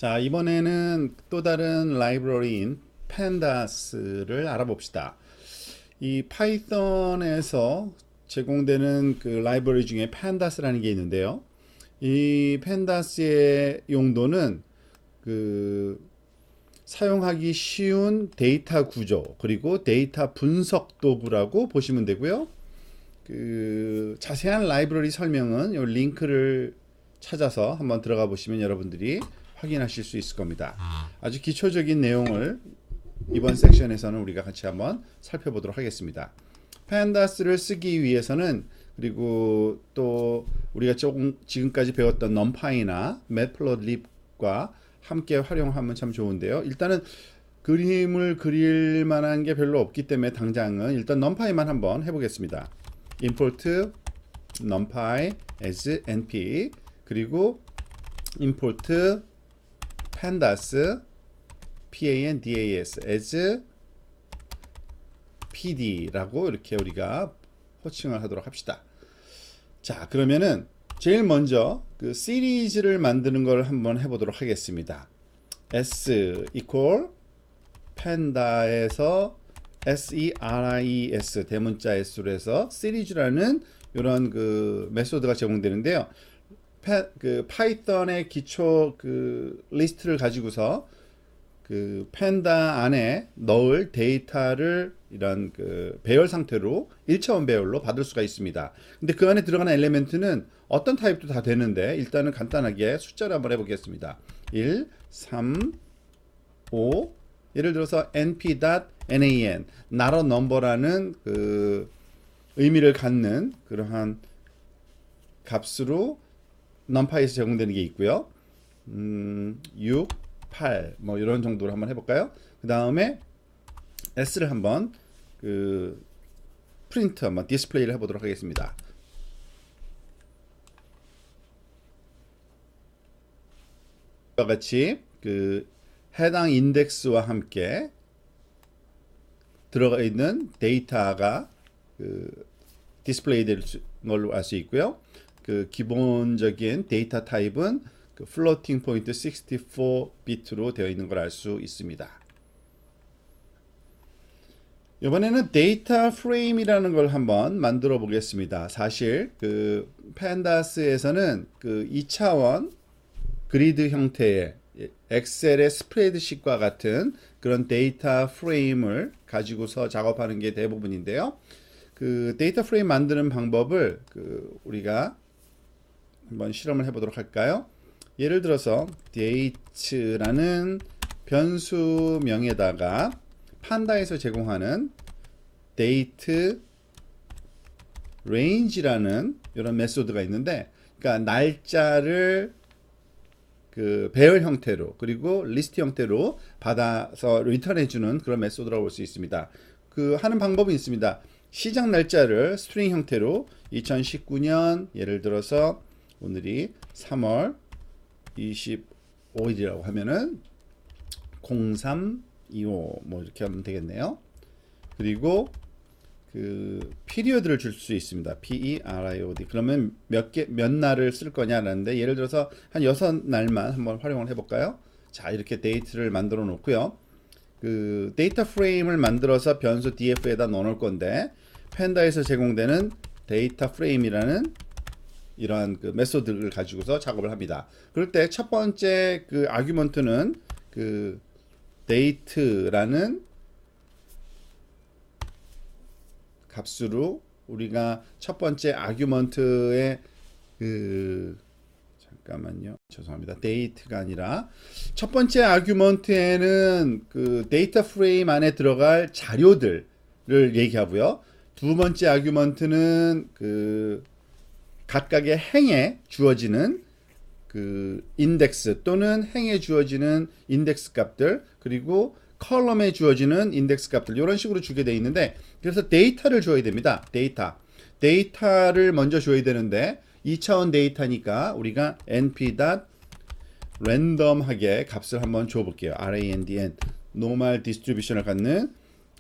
자, 이번에는 또 다른 라이브러리인 pandas 를 알아봅시다. 이 파이썬에서 제공되는 그 라이브러리 중에 pandas라는 게 있는데요. 이 pandas의 용도는 그 사용하기 쉬운 데이터 구조 그리고 데이터 분석 도구라고 보시면 되고요. 그 자세한 라이브러리 설명은 이 링크를 찾아서 한번 들어가 보시면 여러분들이 확인하실 수 있을 겁니다. 아주 기초적인 내용을 이번 섹션에서는 우리가 같이 한번 살펴보도록 하겠습니다. pandas 를 쓰기 위해서는 그리고 또 우리가 조금 지금까지 배웠던 numpy나 matplotlib과 함께 활용하면 참 좋은데요. 일단은 그림을 그릴 만한 게 별로 없기 때문에 당장은 일단 numpy만 한번 해보겠습니다. import numpy as np 그리고 import pandas pandas as pd라고 이렇게 우리가 호칭을 하도록 합시다. 자, 그러면은 제일 먼저 그 시리즈를 만드는 걸 한번 해보도록 하겠습니다. s equal panda에서 series 대문자 s로 해서 시리즈라는 이런 그 메소드가 제공되는데요. 그 파이썬의 기초 그 리스트를 가지고서 그 팬다 안에 넣을 데이터를 이런 그 배열 상태로 1차원 배열로 받을 수가 있습니다. 근데 그 안에 들어가는 엘리멘트는 어떤 타입도 다 되는데 일단은 간단하게 숫자를 한번 해보겠습니다. 1, 3, 5 예를 들어서 np.nan not a number라는 그 의미를 갖는 그러한 값으로 numpy에서 제공되는 게 있고요. 6, 8 뭐 이런 정도로 한번 해볼까요? 그 다음에 s를 한번 그 프린트 한번 디스플레이를 해보도록 하겠습니다. 이와 같이 그 해당 인덱스와 함께 들어가 있는 데이터가 그 디스플레이 될 걸로 알 수 있고요. 그 기본적인 데이터 타입은 그 플로팅 포인트 64비트로 되어 있는 걸 알 수 있습니다. 이번에는 데이터 프레임이라는 걸 한번 만들어 보겠습니다. 사실 그 pandas-에서는 그 2차원 그리드 형태의 엑셀의 스프레드शी트과 같은 그런 데이터 프레임을 가지고서 작업하는 게 대부분인데요. 그 데이터 프레임 만드는 방법을 그 우리가 한번 실험을 해보도록 할까요? 예를 들어서 date라는 변수명에다가 판다에서 제공하는 date range라는 이런 메소드가 있는데, 그러니까 날짜를 그 배열 형태로 그리고 리스트 형태로 받아서 리턴해주는 그런 메소드라고 볼 수 있습니다. 그 하는 방법이 있습니다. 시작 날짜를 스트링 형태로 2019년 예를 들어서 오늘이 3월 25일이라고 하면은 0325 뭐 이렇게 하면 되겠네요. 그리고 그 피리어드를 줄 수 있습니다. period. 그러면 몇 날을 쓸 거냐라는데 예를 들어서 한 6날만 한번 활용을 해볼까요? 자, 이렇게 데이트를 만들어 놓고요. 그 데이터 프레임을 만들어서 변수 df에다 넣어 놓을 건데 팬다에서 제공되는 데이터 프레임이라는 이러한 그 메소드를 가지고서 작업을 합니다. 그럴 때 첫 번째 그 아규먼트는 그 date라는 값으로 우리가 첫 번째 아규먼트의 그 잠깐만요. 죄송합니다. date가 아니라 첫 번째 아규먼트에는 그 데이터 프레임 안에 들어갈 자료들을 얘기하고요. 두 번째 아규먼트는 그 각각의 행에 주어지는 그 인덱스 또는 행에 주어지는 인덱스 값들 그리고 컬럼에 주어지는 인덱스 값들 이런 식으로 주게 되어 있는데, 그래서 데이터를 줘야 됩니다. 데이터를 먼저 줘야 되는데 2차원 데이터니까 우리가 np.random하게 값을 한번 줘 볼게요. randn 노멀 디스트리뷰션을 갖는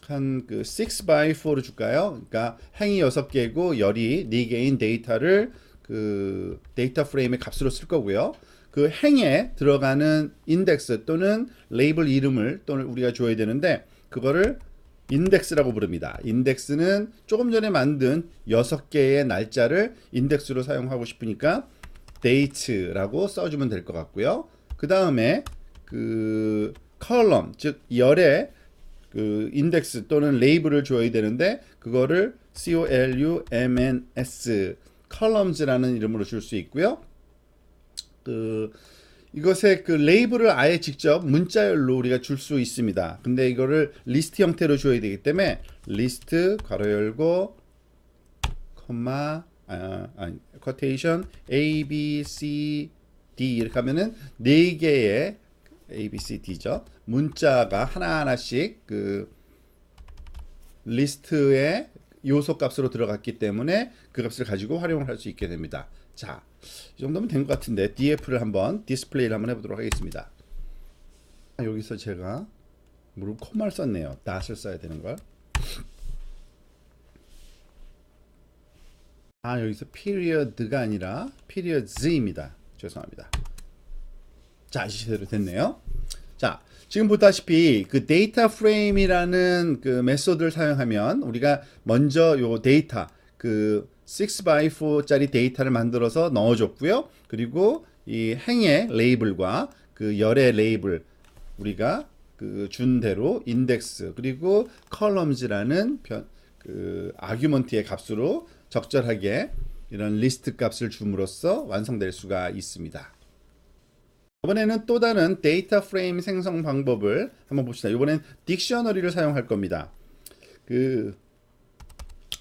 한 그 6x4로 줄까요? 그러니까 행이 6개고 열이 4개인 데이터를 그 데이터 프레임의 값으로 쓸 거고요. 그 행에 들어가는 인덱스 또는 레이블 이름을 또는 우리가 줘야 되는데 그거를 인덱스라고 부릅니다. 인덱스는 조금 전에 만든 6개의 날짜를 인덱스로 사용하고 싶으니까 date라고 써주면 될 것 같고요. 그 다음에 그 컬럼, 즉 열의 그 인덱스 또는 레이블을 줘야 되는데 그거를 columns, columns라는 이름으로 줄 수 있고요. 그 이것의 그 레이블을 아예 직접 문자열로 우리가 줄 수 있습니다. 근데 이거를 리스트 형태로 줘야 되기 때문에 리스트 괄호 열고 콤마 quotation A, B, C, D 이렇게 하면은 4개의 A, B, C, D죠. 문자가 하나하나씩 그 리스트의 요소 값으로 들어갔기 때문에 그 값을 가지고 활용을 할 수 있게 됩니다. 자, 이 정도면 된 것 같은데 df를 한번 디스플레이를 한번 해보도록 하겠습니다. 여기서 제가 무릎 콤마를 썼네요. 닷을 써야 되는 걸. 여기서 period가 아니라 periods입니다. 죄송합니다. 자, 제대로 됐네요. 자, 지금 보다시피 그 데이터 프레임이라는 그 메소드를 사용하면 우리가 먼저 요 데이터 그 6x4짜리 데이터를 만들어서 넣어줬고요. 그리고 이 행의 레이블과 그 열의 레이블 우리가 그 준 대로 인덱스 그리고 columns라는 그 아규먼트의 값으로 적절하게 이런 리스트 값을 줌으로써 완성될 수가 있습니다. 이번에는 또 다른 데이터 프레임 생성 방법을 한번 봅시다. 이번엔 딕셔너리를 사용할 겁니다. 그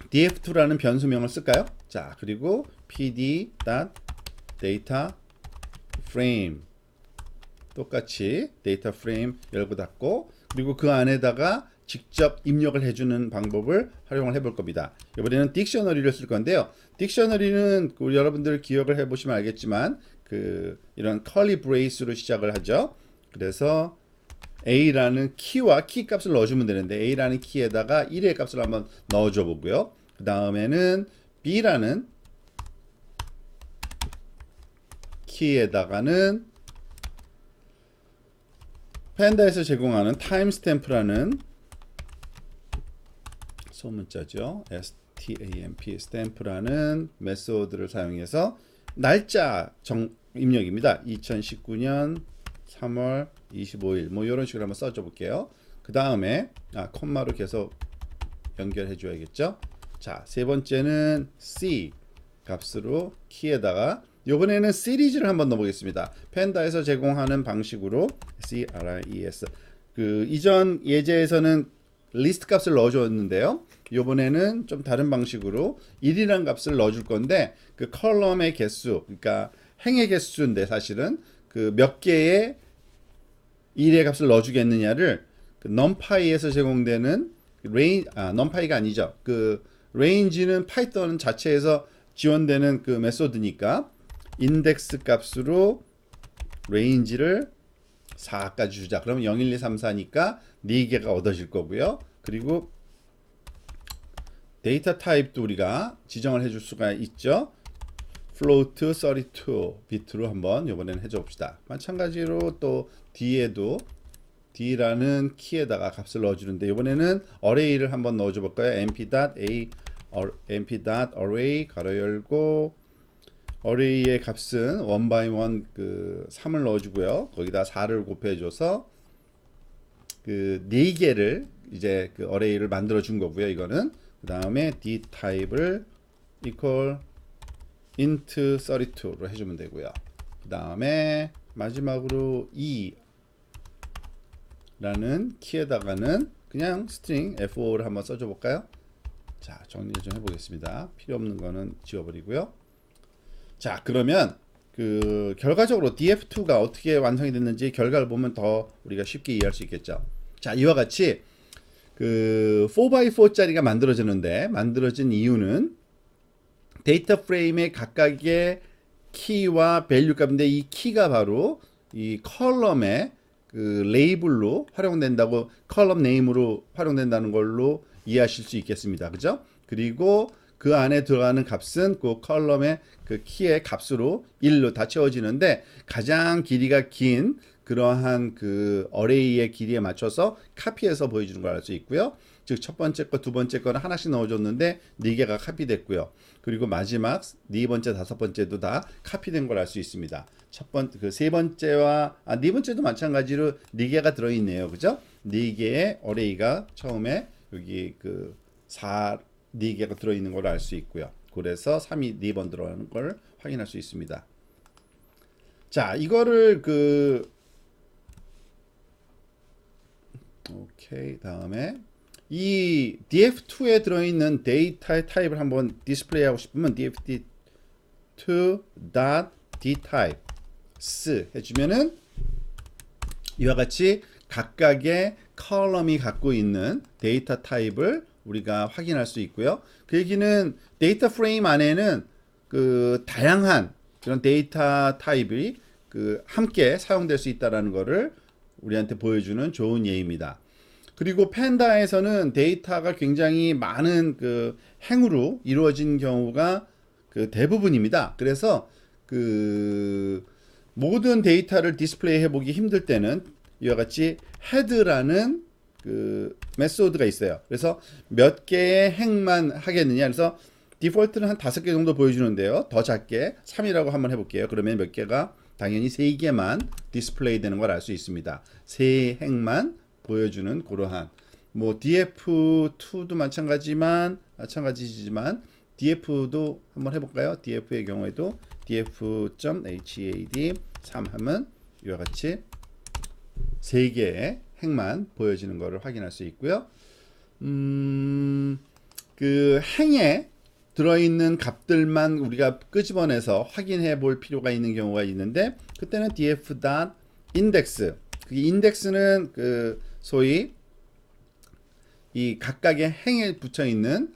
df2라는 변수명을 쓸까요? 자, 그리고 pd.dataframe 똑같이 데이터 프레임 열고 닫고 그리고 그 안에다가 직접 입력을 해주는 방법을 활용을 해볼 겁니다. 이번에는 딕셔너리를 쓸 건데요. 딕셔너리는 여러분들 기억을 해보시면 알겠지만 그 이런 컬리 브레이스로 시작을 하죠. 그래서 A라는 키와 키 값을 넣어주면 되는데 A라는 키에다가 1의 값을 한번 넣어줘 보고요. 그 다음에는 B라는 키에다가는 팬다에서 제공하는 타임스탬프라는 소문자죠. STAMP 스탬프라는 메소드를 사용해서 날짜 입력입니다. 2019년 3월 25일 뭐 이런 식으로 한번 써줘 볼게요. 그 다음에 콤마로 계속 연결해 줘야겠죠. 자, 세 번째는 C 값으로 키에다가 이번에는 시리즈를 한번 넣어보겠습니다. 팬다에서 제공하는 방식으로 CRES 그 이전 예제에서는 리스트 값을 넣어줬는데요. 이번에는 좀 다른 방식으로 1이라는 값을 넣어줄 건데 그 컬럼의 개수, 그러니까 행의 개수인데 사실은 그 몇 개의 1의 값을 넣어주겠느냐를 그 numpy에서 제공되는 numpy가 아니죠. 그 range는 파이썬 자체에서 지원되는 그 메소드니까 인덱스 값으로 range를 4까지 주자. 그러면 0, 1, 2, 3, 4니까 4개가 얻어질 거고요. 그리고 데이터 타입도 우리가 지정을 해줄 수가 있죠. float 32 비트로 한번 이번에는 해줘 봅시다. 마찬가지로 또 D에도 D라는 키에다가 값을 넣어주는데 이번에는 array를 한번 넣어줘 볼까요? mp.array 가로 열고 array의 값은 1 by 1 그 3을 넣어주고요. 거기다 4를 곱해줘서 그 4개를 이제 그 array를 만들어 준 거고요. 이거는 그 다음에 d 타입을 equal int 32로 해주면 되고요. 그 다음에 마지막으로 e 라는 키에다가는 그냥 string f5를 한번 써줘 볼까요? 자, 정리 좀 해보겠습니다. 필요 없는 거는 지워버리고요. 자, 그러면 그 결과적으로 df2가 어떻게 완성이 됐는지 결과를 보면 더 우리가 쉽게 이해할 수 있겠죠. 자, 이와 같이 그 4x4짜리가 만들어진 이유는 데이터 프레임의 각각의 키와 밸류 값인데 이 키가 바로 이 컬럼의 그 레이블로 활용된다고 컬럼 네임으로 활용된다는 걸로 이해하실 수 있겠습니다. 그죠? 그리고 그 안에 들어가는 값은 그 컬럼의 그 키의 값으로 1로 다 채워지는데 가장 길이가 긴 그러한 그 어레이의 길이에 맞춰서 카피해서 보여주는 걸 알 수 있고요. 즉 첫 번째 거, 두 번째 거는 하나씩 넣어줬는데 4개가 카피됐고요. 그리고 마지막 네 번째, 다섯 번째도 다 카피된 걸 알 수 있습니다. 그 세 번째와 네 번째도 마찬가지로 4개가 들어있네요. 그죠? 4개의 어레이가 처음에 여기 그 4개가 들어있는 걸 알 수 있고요. 그래서 3이 4번 들어가는 걸 확인할 수 있습니다. 자, 이거를 오케이. 다음에 이 df2에 들어있는 데이터의 타입을 한번 디스플레이 하고 싶으면 dft2.dtypes 해주면은 이와 같이 각각의 컬럼이 갖고 있는 데이터 타입을 우리가 확인할 수 있고요. 그 얘기는 데이터 프레임 안에는 그 다양한 그런 데이터 타입이 그 함께 사용될 수 있다라는 것을 우리한테 보여주는 좋은 예입니다. 그리고 팬다에서는 데이터가 굉장히 많은 그 행으로 이루어진 경우가 그 대부분입니다. 그래서 그 모든 데이터를 디스플레이 해보기 힘들 때는 이와 같이 헤드라는 그 메소드가 있어요. 그래서 몇 개의 행만 하겠느냐. 그래서 디폴트는 한 5개 정도 보여주는데요. 더 작게 3이라고 한번 해볼게요. 그러면 몇 개가 당연히 3개만 디스플레이 되는 걸 알 수 있습니다. 3행만 보여주는 그러한 뭐 df2도 마찬가지지만 df도 한번 해볼까요? df의 경우에도 df.had 3 하면 이와 같이 3개의 행만 보여지는 것을 확인할 수 있고요. 그 행에 들어있는 값들만 우리가 끄집어내서 확인해 볼 필요가 있는 경우가 있는데 그때는 df.index 그 인덱스는 그 소위 이 각각의 행에 붙여 있는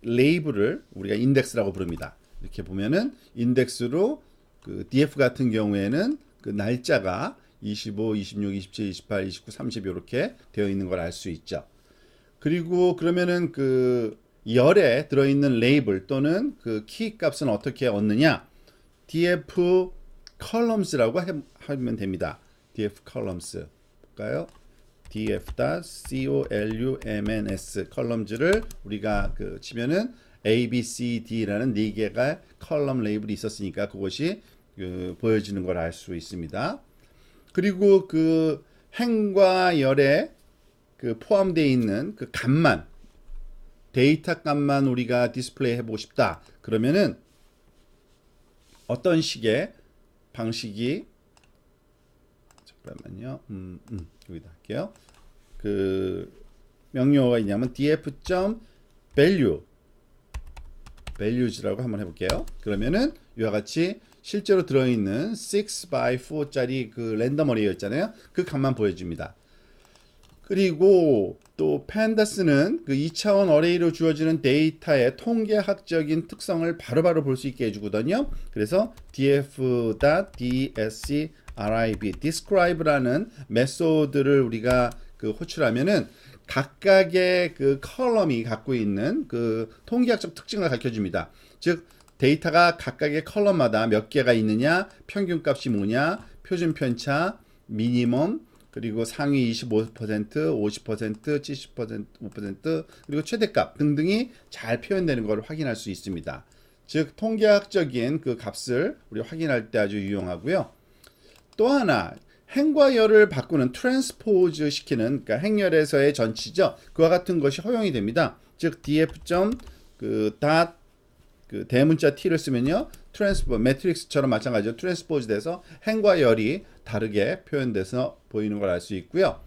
레이블을 우리가 인덱스라고 부릅니다. 이렇게 보면은 인덱스로 그 df 같은 경우에는 그 날짜가 25, 26, 27, 28, 29, 30 이렇게 되어 있는 걸 알 수 있죠. 그리고 그러면은 그 열에 들어있는 레이블 또는 그 키 값은 어떻게 얻느냐? df columns라고 하면 됩니다. df columns 볼까요? df.columns columns를 우리가 그 치면은 A, B, C, D라는 4개가 컬럼 레이블이 있었으니까 그것이 그 보여지는 걸 알 수 있습니다. 그리고 그 행과 열에 그 포함되어 있는 그 값만 데이터 값만 우리가 디스플레이 해보고 싶다. 그러면은 어떤 식의 방식이 잠깐만요. 여기다 할게요. 그 명령어가 있냐면 df.values라고 한번 해볼게요. 그러면은 이와 같이 실제로 들어있는 6x4짜리 그 랜덤 어레이였잖아요. 그 값만 보여줍니다. 그리고 또 pandas-는 그 2차원 어레이로 주어지는 데이터의 통계학적인 특성을 바로바로 볼 수 있게 해주거든요. 그래서 df.describe, describe라는 메소드를 우리가 그 호출하면은 각각의 그 컬럼이 갖고 있는 그 통계학적 특징을 가르쳐줍니다. 즉 데이터가 각각의 컬럼마다 몇 개가 있느냐, 평균값이 뭐냐, 표준 편차, 미니멈, 그리고 상위 25%, 50%, 70%, 5% 그리고 최대값 등등이 잘 표현되는 것을 확인할 수 있습니다. 즉 통계학적인 그 값을 우리 확인할 때 아주 유용하고요. 또 하나 행과 열을 바꾸는 트랜스포즈 시키는 그러니까 행열에서의 전치죠. 그와 같은 것이 허용이 됩니다. 즉 df. 그 대문자 t를 쓰면요 매트릭스처럼 마찬가지로 트랜스포즈 돼서 행과 열이 다르게 표현돼서 보이는 걸 알 수 있고요.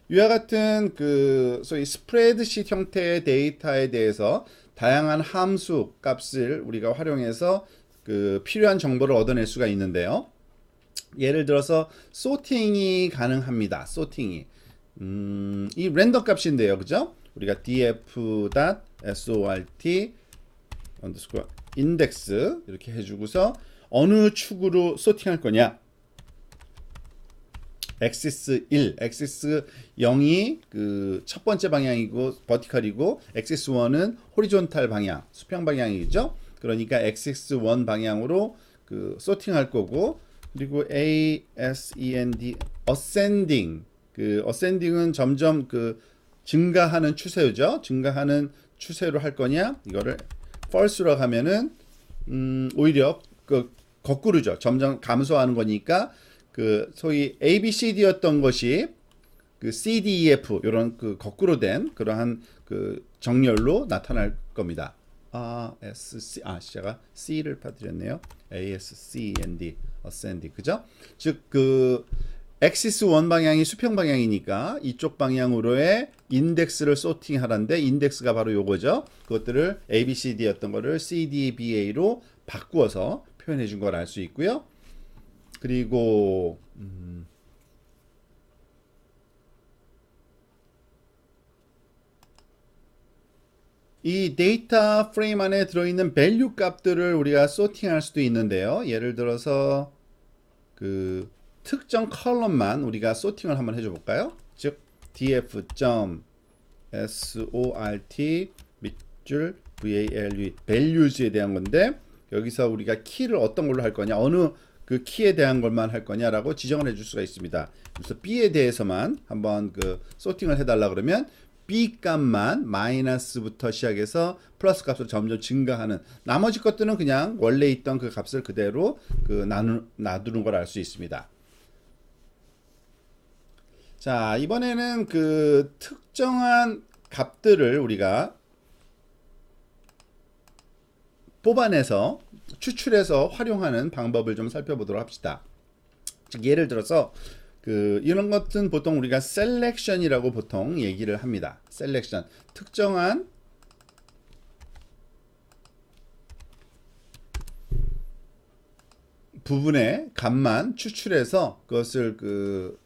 이와 같은 그 소위 스프레드시 형태의 데이터에 대해서 다양한 함수 값을 우리가 활용해서 그 필요한 정보를 얻어낼 수가 있는데요. 예를 들어서 소팅이 가능합니다. 소팅이 이 랜덤 값인데요, 그죠? 우리가 df.sort 언더스코어 인덱스 이렇게 해주고서 어느 축으로 소팅할 거냐 엑시스 1, 엑시스 0이 그 첫 번째 방향이고 버티컬이고 엑시스 1은 호리존탈 방향, 수평 방향이죠. 그러니까 엑시스 1 방향으로 그 소팅할 거고 그리고 ascend ascending 그 ascending은 점점 그 증가하는 추세죠. 증가하는 추세로 할 거냐? 이거를 false로 하면은 오히려 그 거꾸로죠. 점점 감소하는 거니까 그 소위 A, B, C, D였던 것이 그 C, D, E, F 이런 그 거꾸로 된 그러한 그 정렬로 나타날 겁니다. 제가 C를 빠뜨렸네요. A, S, C, N, D, ascend, 그죠? 즉 그 엑시스 1 방향이 수평 방향이니까 이쪽 방향으로의 인덱스를 소팅하라는데 인덱스가 바로 요거죠. 그것들을 A, B, C, D였던 거를 C, D, B, A로 바꾸어서 표현해 준 걸 알 수 있고요. 그리고 이 데이터 프레임 안에 들어있는 밸류 값들을 우리가 소팅할 수도 있는데요. 예를 들어서 그 특정 컬럼만 우리가 소팅을 한번 해줘 볼까요? 즉 df.sort 밑줄 valu values에 대한 건데 여기서 우리가 키를 어떤 걸로 할 거냐 어느 그 키에 대한 것만 할 거냐라고 지정을 해줄 수가 있습니다. 그래서 b에 대해서만 한번 그 소팅을 해달라 그러면 b 값만 마이너스부터 시작해서 플러스 값으로 점점 증가하는 나머지 것들은 그냥 원래 있던 그 값을 그대로 그 놔두는 걸 알 수 있습니다. 자, 이번에는 그 특정한 값들을 우리가 뽑아내서 추출해서 활용하는 방법을 좀 살펴보도록 합시다. 즉 예를 들어서 그 이런 것은 보통 우리가 셀렉션이라고 보통 얘기를 합니다. 셀렉션 특정한 부분의 값만 추출해서 그것을 그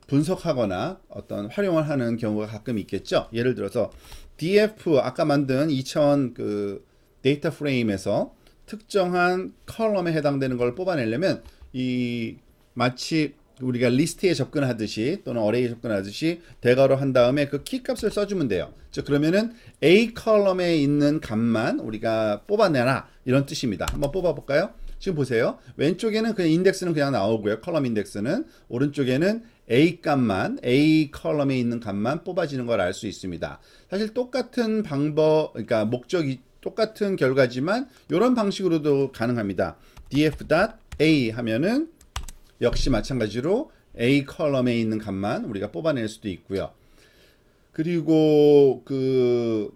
분석하거나 어떤 활용을 하는 경우가 가끔 있겠죠. 예를 들어서 df 아까 만든 2000 그 데이터 프레임에서 특정한 컬럼에 해당되는 걸 뽑아내려면 이 마치 우리가 리스트에 접근하듯이 또는 어레이에 접근하듯이 대괄호 한 다음에 그 키 값을 써주면 돼요. 즉 그러면은 A 컬럼에 있는 값만 우리가 뽑아내라 이런 뜻입니다. 한번 뽑아볼까요? 지금 보세요. 왼쪽에는 그냥 인덱스는 그냥 나오고요. 컬럼 인덱스는 오른쪽에는 A 값만 A 컬럼에 있는 값만 뽑아지는 걸 알 수 있습니다. 사실 똑같은 방법 그러니까 목적이 똑같은 결과지만 이런 방식으로도 가능합니다. df.a 하면은 역시 마찬가지로 A 컬럼에 있는 값만 우리가 뽑아낼 수도 있고요. 그리고 그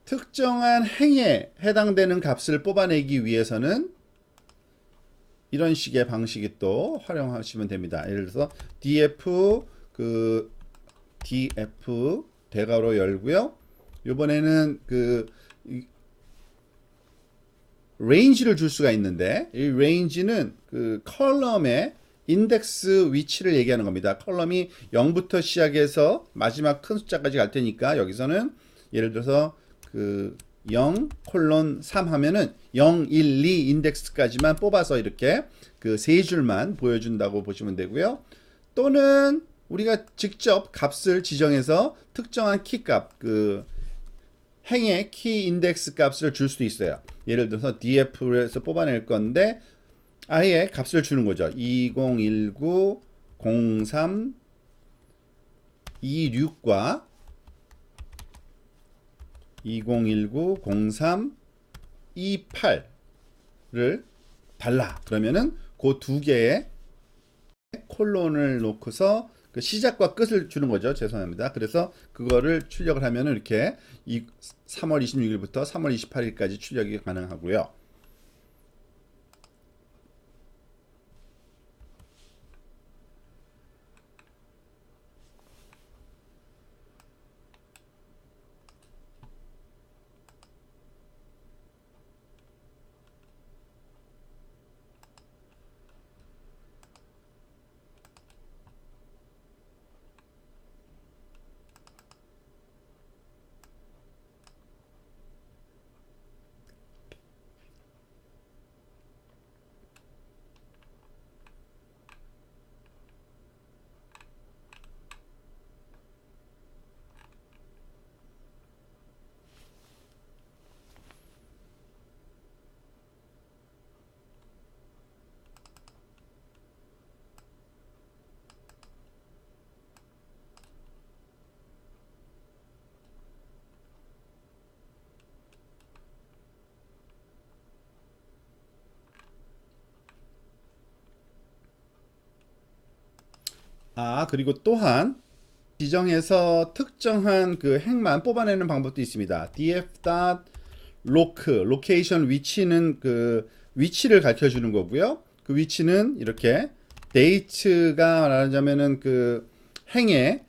특정한 행에 해당되는 값을 뽑아내기 위해서는 이런 식의 방식이 또 활용하시면 됩니다. 예를 들어서 df 그 df 대괄호 열고요. 이번에는 그 range를 줄 수가 있는데 이 range는 그 컬럼의 인덱스 위치를 얘기하는 겁니다. 컬럼이 0부터 시작해서 마지막 큰 숫자까지 갈 테니까 여기서는 예를 들어서 그 0, 3 하면은 0, 1, 2 인덱스까지만 뽑아서 이렇게 그 세 줄만 보여준다고 보시면 되고요. 또는 우리가 직접 값을 지정해서 특정한 키값 그 행의 키 인덱스 값을 줄 수도 있어요. 예를 들어서 df에서 뽑아낼 건데 아예 값을 주는 거죠. 2019 03 26과 2019 03 28를 달라. 그러면은 그 두 개의 콜론을 놓고서 그 시작과 끝을 주는 거죠. 죄송합니다. 그래서 그거를 출력을 하면 이렇게 3월 26일부터 3월 28일까지 출력이 가능하고요. 그리고 또한 지정해서 특정한 그 행만 뽑아내는 방법도 있습니다. df.loc 로케이션 위치는 그 위치를 가르쳐 주는 거고요. 그 위치는 이렇게 date가 말하자면은 그 행의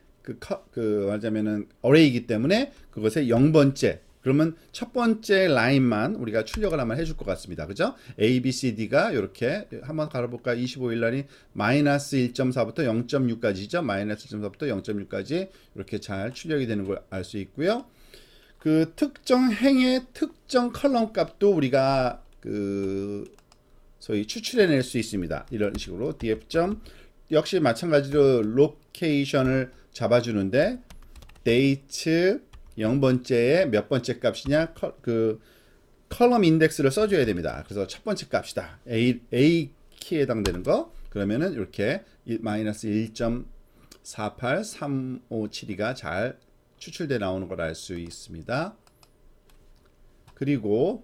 말하자면은 어레이이기 때문에 그것의 0번째, 그러면 첫 번째 라인만 우리가 출력을 한번 해줄 것 같습니다. 그죠? A, B, C, D가 이렇게 한번 갈아볼까? 25일 날이 마이너스 1.4부터 0.6까지죠. 마이너스 1.4부터 0.6까지 이렇게 잘 출력이 되는 걸 알 수 있고요. 그 특정 행의 특정 컬럼 값도 우리가 그 소위 추출해낼 수 있습니다. 이런 식으로 df. 역시 마찬가지로 로케이션을 잡아주는데 date 0번째에 몇 번째 값이냐, 그 컬럼 인덱스를 써줘야 됩니다. 그래서 첫 번째 값이다. A 키에 해당되는 거. 그러면은 이렇게 마이너스 1.48357가 잘 추출돼 나오는 걸 알 수 있습니다. 그리고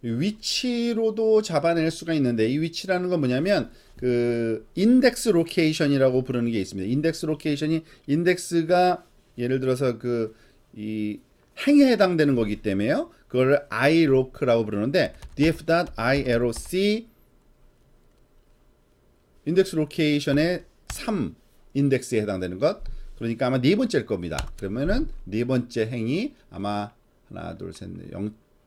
위치로도 잡아낼 수가 있는데, 이 위치라는 건 뭐냐면 그 인덱스 로케이션이라고 부르는 게 있습니다. 인덱스 로케이션이 인덱스가 예를 들어서 그 이 행에 해당되는 거기 때문에요. 그걸 iloc라고 부르는데 df.iloc 인덱스 로케이션의 3 인덱스에 해당되는 것. 그러니까 아마 네 번째일 겁니다. 그러면은 네 번째 행이 아마 하나, 둘, 셋, 넷,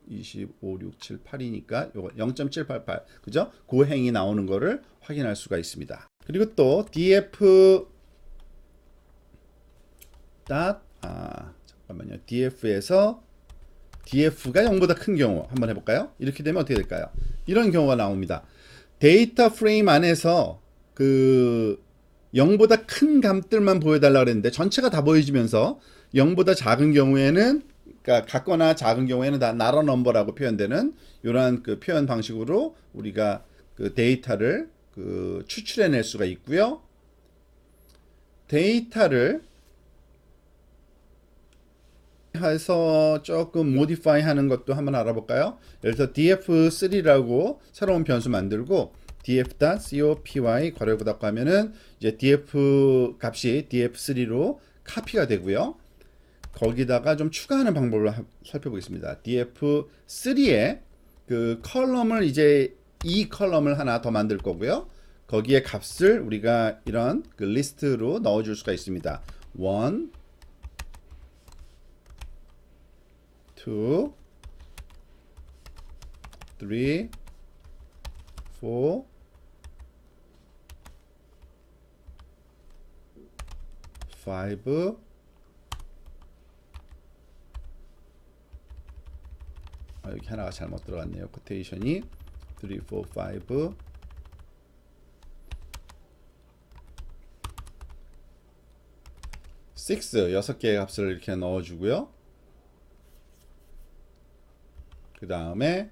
25, 6, 7, 8이니까 요거 0.788 그죠? 그 행이 나오는 거를 확인할 수가 있습니다. 그리고 또 df. 잠깐만요. df에서 df가 0보다 큰 경우 한번 해볼까요? 이렇게 되면 어떻게 될까요? 이런 경우가 나옵니다. 데이터 프레임 안에서 그 0보다 큰 값들만 보여달라 그랬는데 전체가 다 보여지면서 0보다 작은 경우에는, 그러니까 같거나 작은 경우에는 다 나러 넘버라고 표현되는 이러한 그 표현 방식으로 우리가 그 데이터를 그 추출해낼 수가 있고요. 데이터를 해서 조금 모디파이 하는 것도 한번 알아볼까요? 예를 들어 df3라고 새로운 변수 만들고 df.copy 괄호 닫고 하면은 이제 df 값이 df3로 카피가 되고요. 거기다가 좀 추가하는 방법을 살펴보겠습니다. df3에 그 컬럼을 이제 이 컬럼을 하나 더 만들 거고요. 거기에 값을 우리가 이런 그 리스트로 넣어줄 수가 있습니다. 1, 2, 3, 4, 5, 여기 하나가 잘못 들어갔네요. 코테이션이 3, 4, 5, 6, 6개의 값을 이렇게 넣어주고요. 그 다음에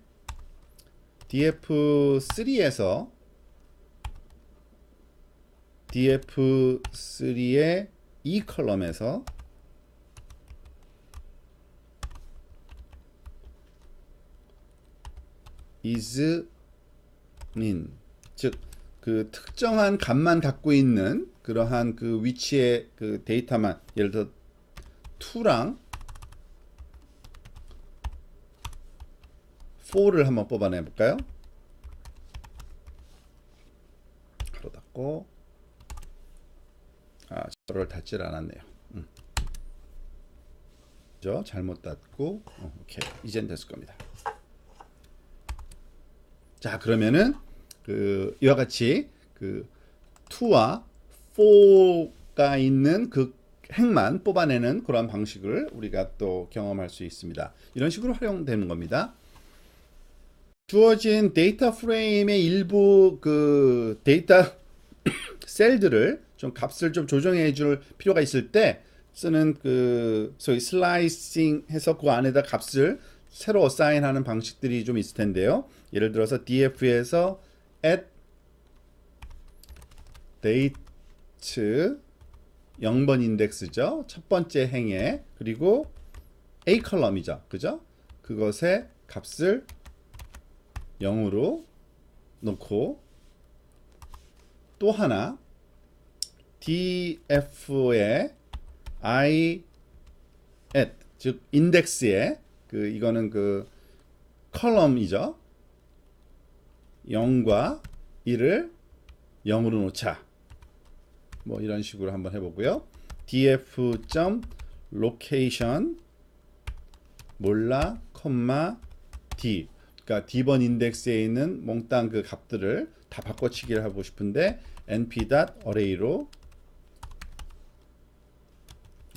df3에서 df3의 이 컬럼에서 is min, 즉 그 특정한 값만 갖고 있는 그러한 그 위치의 그 데이터만, 예를 들어 2랑 4를 한번 뽑아내 볼까요? 가로 닫고, 저를 닫질 않았네요. 그죠? 잘못 닫고, 오케이, 이젠 됐을 겁니다. 자, 그러면은 그 이와 같이 그 2와 4가 있는 그 행만 뽑아내는 그런 방식을 우리가 또 경험할 수 있습니다. 이런 식으로 활용되는 겁니다. 주어진 데이터 프레임의 일부 그 데이터 셀들을 좀 값을 좀 조정해 줄 필요가 있을 때 쓰는 그 소위 슬라이싱 해서 그 안에다 값을 새로 어사인하는 방식들이 좀 있을 텐데요. 예를 들어서 df에서 at date 0번 인덱스죠. 첫 번째 행에, 그리고 A 컬럼이죠. 그죠? 그것의 값을 0으로 놓고 또 하나 df의 i at 즉 인덱스에 그 이거는 그 컬럼이죠. 0과 1을 0으로 놓자. 뭐 이런 식으로 한번 해보고요. df.location 몰라 콤마 d 그러니까 d번 인덱스에 있는 몽땅 그 값들을 다 바꿔치기를 하고 싶은데 np.array로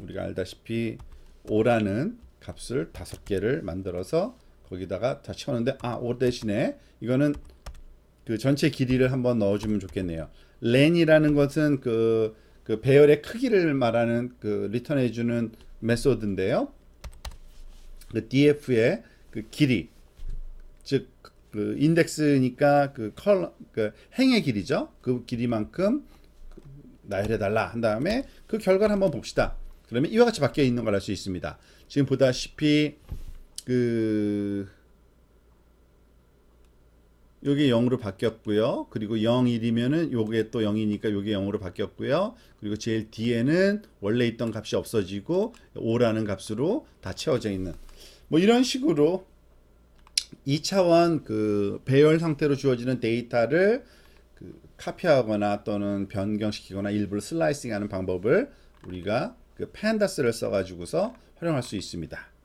우리가 알다시피 5라는 값을 5개를 만들어서 거기다가 다 채우는데 5 대신에 이거는 그 전체 길이를 한번 넣어주면 좋겠네요. len이라는 것은 그 배열의 크기를 말하는 그 리턴해주는 메소드인데요. 그 df의 그 길이 즉 그 인덱스니까 그 행의 길이죠. 그 길이만큼 나열해 달라 한 다음에 그 결과를 한번 봅시다. 그러면 이와 같이 바뀌어 있는 걸 알 수 있습니다. 지금 보다시피 그 요게 0으로 바뀌었고요. 그리고 0, 1이면은 요게 또 0이니까 요게 0으로 바뀌었고요. 그리고 제일 뒤에는 원래 있던 값이 없어지고 5라는 값으로 다 채워져 있는 뭐 이런 식으로 2차원 그 배열 상태로 주어지는 데이터를 그 카피하거나 또는 변경시키거나 일부러 슬라이싱하는 방법을 우리가 그 판다스를 써가지고서 활용할 수 있습니다.